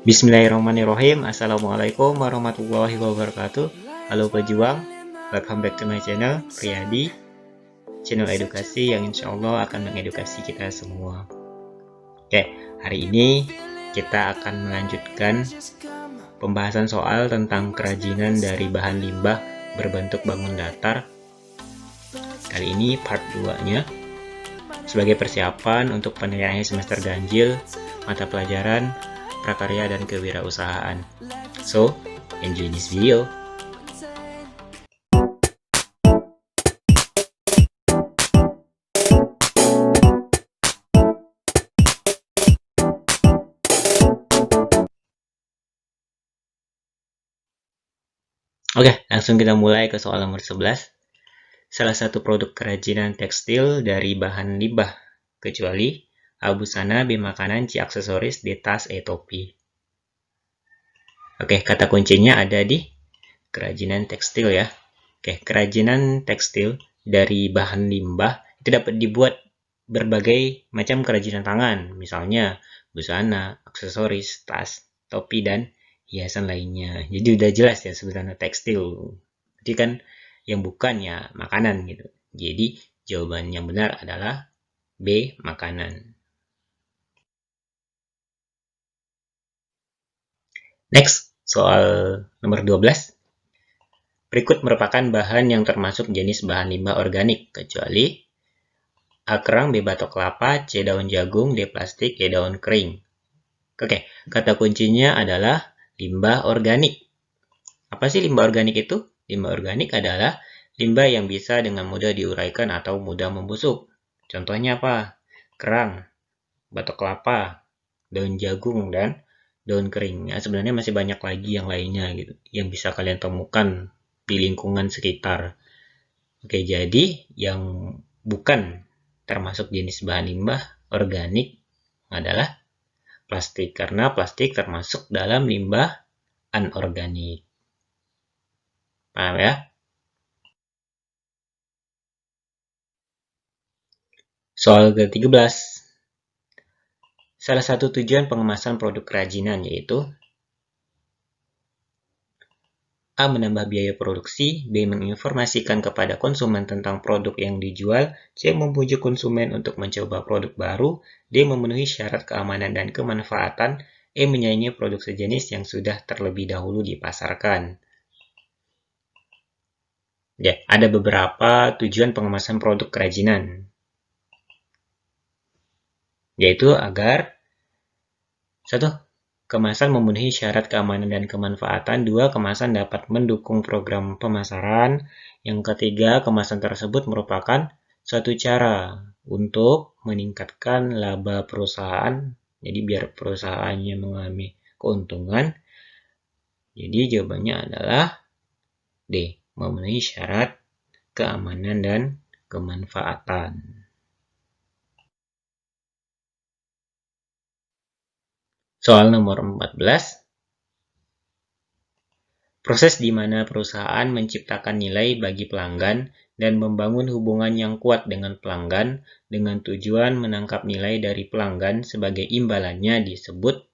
Bismillahirrahmanirrahim. Assalamualaikum warahmatullahi wabarakatuh. Halo pejuang, welcome back to my channel, Priyadi, channel edukasi yang insya Allah akan mengedukasi kita semua. Oke, hari ini kita akan melanjutkan pembahasan soal tentang kerajinan dari bahan limbah berbentuk bangun datar. Kali ini part 2-nya, sebagai persiapan untuk penilaian semester ganjil, mata pelajaran prakarya dan kewirausahaan. So, enjoy this video. Oke, langsung kita mulai ke soal nomor 11. Salah satu produk kerajinan tekstil dari bahan limbah, kecuali busana, B makanan, C aksesoris, D tas, E topi. Oke, kata kuncinya ada di kerajinan tekstil ya. Oke, kerajinan tekstil dari bahan limbah itu dapat dibuat berbagai macam kerajinan tangan, misalnya busana, aksesoris, tas, topi, dan hiasan lainnya. Jadi udah jelas ya sebenarnya tekstil. Jadi kan yang bukan ya makanan gitu. Jadi jawaban yang benar adalah B, makanan. Next, soal nomor 12. Berikut merupakan bahan yang termasuk jenis bahan limbah organik, kecuali A. kerang, B. batok kelapa, C. daun jagung, D. plastik, E. daun kering. Oke, kata kuncinya adalah limbah organik. Apa sih limbah organik itu? Limbah organik adalah limbah yang bisa dengan mudah diuraikan atau mudah membusuk. Contohnya apa? Kerang, batok kelapa, daun jagung, dan daun kering. Ya, sebenarnya masih banyak lagi yang lainnya gitu, yang bisa kalian temukan di lingkungan sekitar. Oke, jadi yang bukan termasuk jenis bahan limbah organik adalah plastik, karena plastik termasuk dalam limbah anorganik. Paham ya? Soal ke-13. Salah satu tujuan pengemasan produk kerajinan yaitu A. menambah biaya produksi, B. menginformasikan kepada konsumen tentang produk yang dijual, C. membujuk konsumen untuk mencoba produk baru, D. memenuhi syarat keamanan dan kemanfaatan, E. menyaingi produk sejenis yang sudah terlebih dahulu dipasarkan. Ya, ada beberapa tujuan pengemasan produk kerajinan, yaitu agar 1. Kemasan memenuhi syarat keamanan dan kemanfaatan. 2. Kemasan dapat mendukung program pemasaran. Yang ketiga, kemasan tersebut merupakan suatu cara untuk meningkatkan laba perusahaan. Jadi biar perusahaannya mengalami keuntungan. Jadi jawabannya adalah D. Memenuhi syarat keamanan dan kemanfaatan. Soal nomor 14. Proses di mana perusahaan menciptakan nilai bagi pelanggan dan membangun hubungan yang kuat dengan pelanggan dengan tujuan menangkap nilai dari pelanggan sebagai imbalannya disebut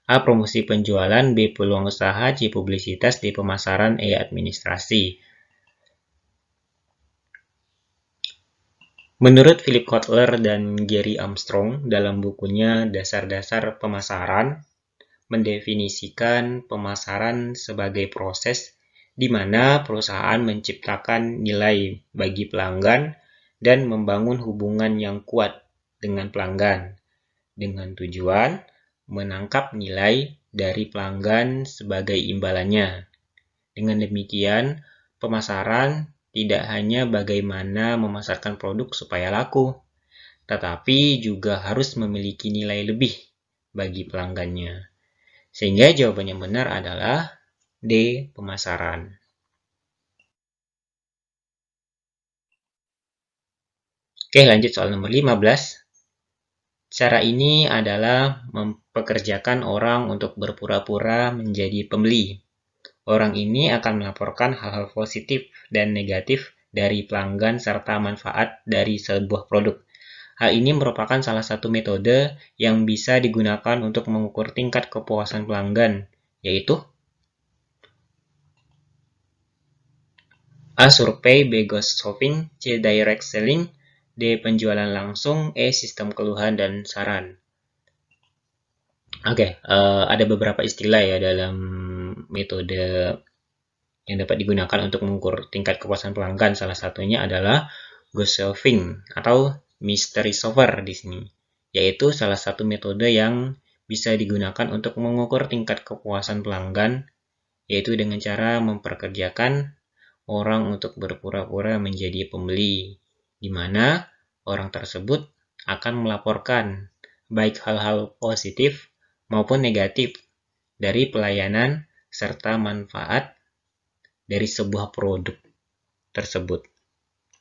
A. promosi penjualan, B. peluang usaha, C. publisitas, D. pemasaran, E. administrasi. Menurut Philip Kotler dan Gary Armstrong dalam bukunya Dasar-dasar Pemasaran, mendefinisikan pemasaran sebagai proses di mana perusahaan menciptakan nilai bagi pelanggan dan membangun hubungan yang kuat dengan pelanggan dengan tujuan menangkap nilai dari pelanggan sebagai imbalannya. Dengan demikian, pemasaran tidak hanya bagaimana memasarkan produk supaya laku, tetapi juga harus memiliki nilai lebih bagi pelanggannya. Sehingga jawaban yang benar adalah D. Pemasaran. Oke, lanjut soal nomor 15. Cara ini adalah mempekerjakan orang untuk berpura-pura menjadi pembeli. Orang ini akan melaporkan hal-hal positif dan negatif dari pelanggan serta manfaat dari sebuah produk. Hal ini merupakan salah satu metode yang bisa digunakan untuk mengukur tingkat kepuasan pelanggan, yaitu A. Survei, B. Ghost shopping, C. Direct selling, D. Penjualan langsung, E. Sistem keluhan dan saran. Oke, ada beberapa istilah ya dalam metode yang dapat digunakan untuk mengukur tingkat kepuasan pelanggan. Salah satunya adalah ghost shopping atau mystery shopper di sini, yaitu salah satu metode yang bisa digunakan untuk mengukur tingkat kepuasan pelanggan, yaitu dengan cara memperkerjakan orang untuk berpura-pura menjadi pembeli, di mana orang tersebut akan melaporkan baik hal-hal positif maupun negatif dari pelayanan serta manfaat dari sebuah produk tersebut.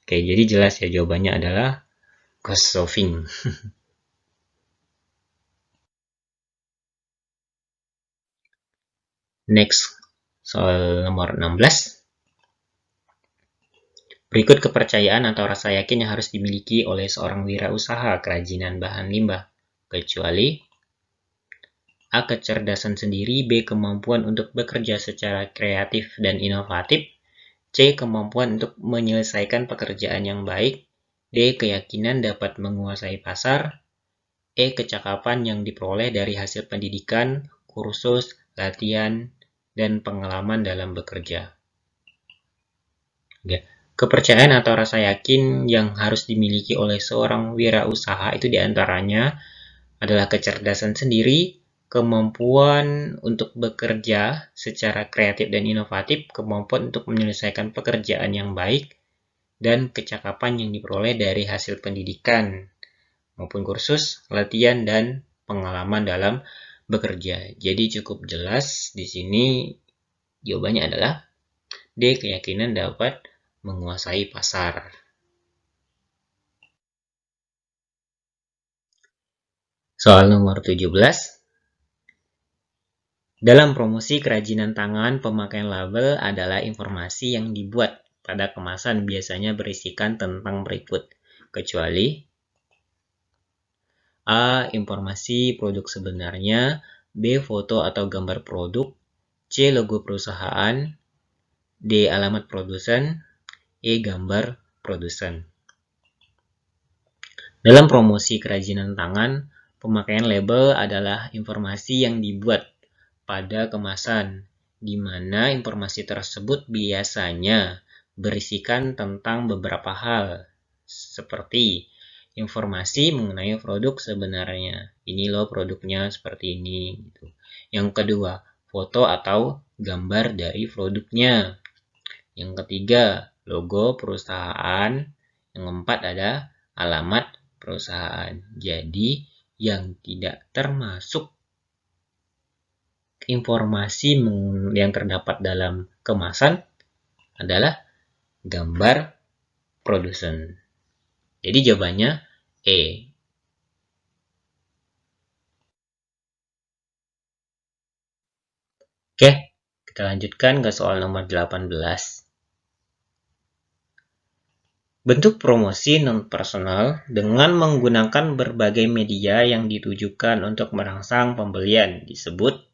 Oke, jadi jelas ya jawabannya adalah ghost shopping. Next, soal nomor 16. Berikut kepercayaan atau rasa yakin yang harus dimiliki oleh seorang wirausaha kerajinan bahan limbah, kecuali A. Kecerdasan sendiri, B. Kemampuan untuk bekerja secara kreatif dan inovatif, C. Kemampuan untuk menyelesaikan pekerjaan yang baik, D. Keyakinan dapat menguasai pasar, E. Kecakapan yang diperoleh dari hasil pendidikan, kursus, latihan, dan pengalaman dalam bekerja. Oke. Kepercayaan atau rasa yakin yang harus dimiliki oleh seorang wirausaha itu diantaranya adalah kecerdasan sendiri, kemampuan untuk bekerja secara kreatif dan inovatif, kemampuan untuk menyelesaikan pekerjaan yang baik, dan kecakapan yang diperoleh dari hasil pendidikan maupun kursus, latihan, dan pengalaman dalam bekerja. Jadi cukup jelas di sini jawabannya adalah D. Keyakinan dapat menguasai pasar. Soal nomor 17. Dalam promosi kerajinan tangan, pemakaian label adalah informasi yang dibuat pada kemasan biasanya berisikan tentang berikut, kecuali A. Informasi produk sebenarnya, B. Foto atau gambar produk, C. Logo perusahaan, D. Alamat produsen, E. Gambar produsen. Dalam promosi kerajinan tangan, pemakaian label adalah informasi yang dibuat pada kemasan, di mana informasi tersebut biasanya berisikan tentang beberapa hal, seperti informasi mengenai produk sebenarnya. Ini loh produknya seperti ini. Gitu. Yang kedua, foto atau gambar dari produknya. Yang ketiga, logo perusahaan. Yang keempat ada alamat perusahaan. Jadi, yang tidak termasuk informasi yang terdapat dalam kemasan adalah gambar produsen. Jadi jawabannya E. Oke, kita lanjutkan ke soal nomor 18. Bentuk promosi non-personal dengan menggunakan berbagai media yang ditujukan untuk merangsang pembelian disebut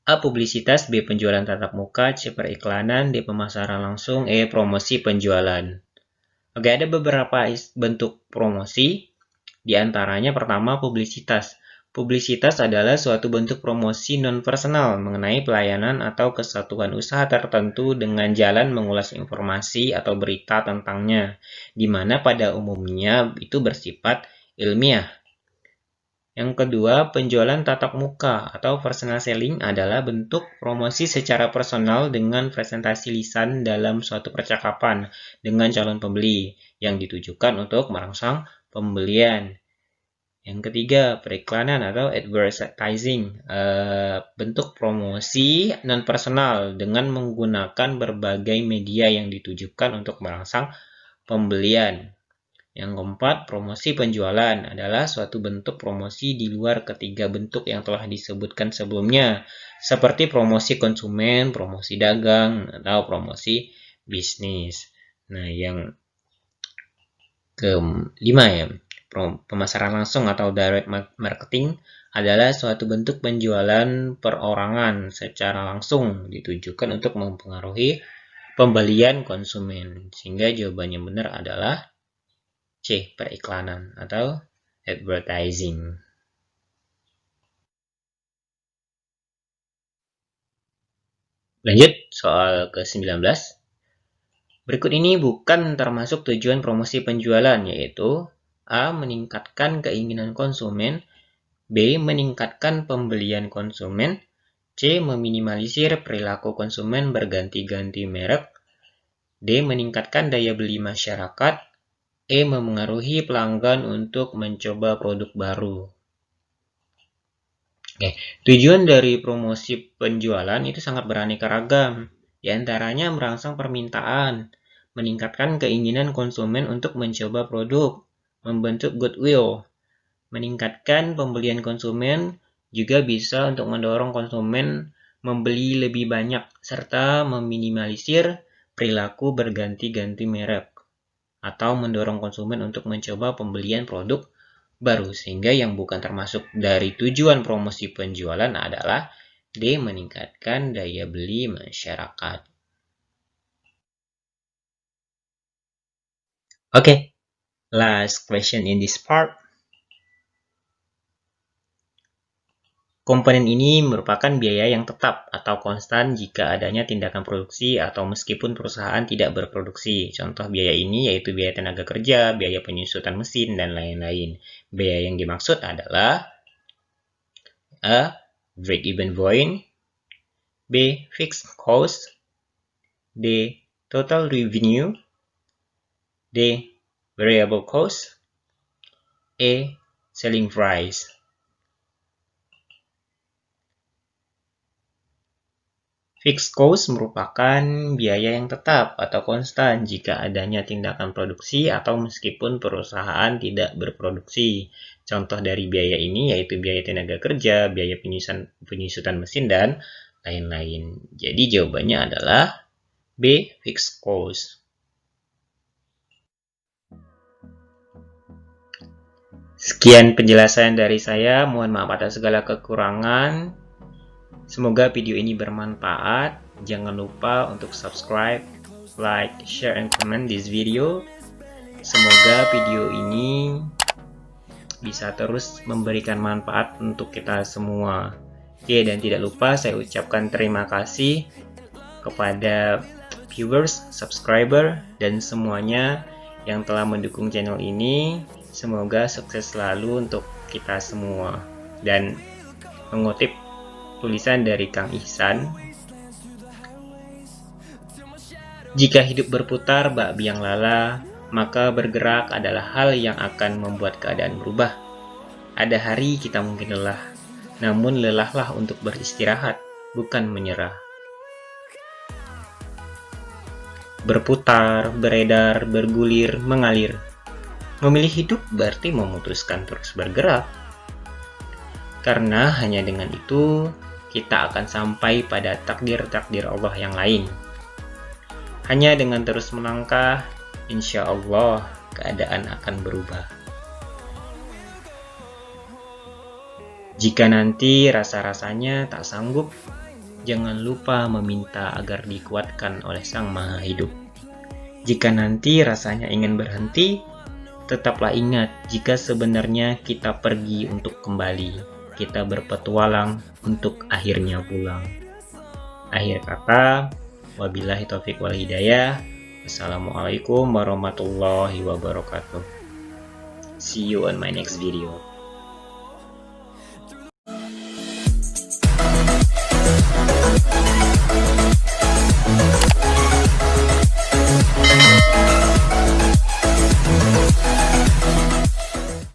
A. Publisitas, B. Penjualan tatap muka, C. Periklanan, D. Pemasaran langsung, E. Promosi penjualan. Oke, ada beberapa bentuk promosi. Di antaranya pertama publisitas. Publisitas adalah suatu bentuk promosi non-personal mengenai pelayanan atau kesatuan usaha tertentu dengan jalan mengulas informasi atau berita tentangnya, di mana pada umumnya itu bersifat ilmiah. Yang kedua, penjualan tatap muka atau personal selling adalah bentuk promosi secara personal dengan presentasi lisan dalam suatu percakapan dengan calon pembeli yang ditujukan untuk merangsang pembelian. Yang ketiga, periklanan atau advertising, bentuk promosi non-personal dengan menggunakan berbagai media yang ditujukan untuk merangsang pembelian. Yang keempat, promosi penjualan adalah suatu bentuk promosi di luar ketiga bentuk yang telah disebutkan sebelumnya, seperti promosi konsumen, promosi dagang, atau promosi bisnis. Nah, yang Kelima ya, pemasaran langsung atau direct marketing adalah suatu bentuk penjualan perorangan secara langsung ditujukan untuk mempengaruhi pembelian konsumen. Sehingga jawabannya benar adalah C, periklanan atau advertising. Lanjut, soal ke-19. Berikut ini bukan termasuk tujuan promosi penjualan, yaitu A. Meningkatkan keinginan konsumen, B. Meningkatkan pembelian konsumen, C. Meminimalisir perilaku konsumen berganti-ganti merek, D. Meningkatkan daya beli masyarakat, E. Memengaruhi pelanggan untuk mencoba produk baru. Oke, tujuan dari promosi penjualan itu sangat beraneka ragam. Di antaranya merangsang permintaan, meningkatkan keinginan konsumen untuk mencoba produk, membentuk goodwill, meningkatkan pembelian konsumen, juga bisa untuk mendorong konsumen membeli lebih banyak, serta meminimalisir perilaku berganti-ganti merek, atau mendorong konsumen untuk mencoba pembelian produk baru. Sehingga yang bukan termasuk dari tujuan promosi penjualan adalah D. Meningkatkan daya beli masyarakat. Okay, last question in this part. Komponen ini merupakan biaya yang tetap atau konstan jika adanya tindakan produksi atau meskipun perusahaan tidak berproduksi. Contoh biaya ini yaitu biaya tenaga kerja, biaya penyusutan mesin, dan lain-lain. Biaya yang dimaksud adalah A. Break-even point, B. Fixed cost, D. Total revenue, D. Variable cost, E. Selling price. Fixed cost merupakan biaya yang tetap atau konstan jika adanya tindakan produksi atau meskipun perusahaan tidak berproduksi. Contoh dari biaya ini yaitu biaya tenaga kerja, biaya penyusutan mesin, dan lain-lain. Jadi jawabannya adalah B. Fixed cost. Sekian penjelasan dari saya. Mohon maaf atas segala kekurangan. Semoga video ini bermanfaat. Jangan lupa untuk subscribe, like, share, and comment this video. Semoga video ini bisa terus memberikan manfaat untuk kita semua. Oke, dan tidak lupa saya ucapkan terima kasih kepada viewers, subscriber, dan semuanya yang telah mendukung channel ini. Semoga sukses selalu untuk kita semua. Dan mengutip tulisan dari Kang Ihsan, jika hidup berputar bak biang lala, maka bergerak adalah hal yang akan membuat keadaan berubah. Ada hari kita mungkin lelah, namun lelahlah untuk beristirahat, bukan menyerah. Berputar, beredar, bergulir, mengalir. Memilih hidup berarti memutuskan terus bergerak. Karena hanya dengan itu, kita akan sampai pada takdir-takdir Allah yang lain. Hanya dengan terus melangkah, insya Allah keadaan akan berubah. Jika nanti rasa-rasanya tak sanggup, jangan lupa meminta agar dikuatkan oleh Sang Maha Hidup. Jika nanti rasanya ingin berhenti, tetaplah ingat jika sebenarnya kita pergi untuk kembali. Kita berpetualang untuk akhirnya pulang. Akhir kata, wabillahi taufiq wal hidayah. Wassalamualaikum warahmatullahi wabarakatuh. See you on my next video.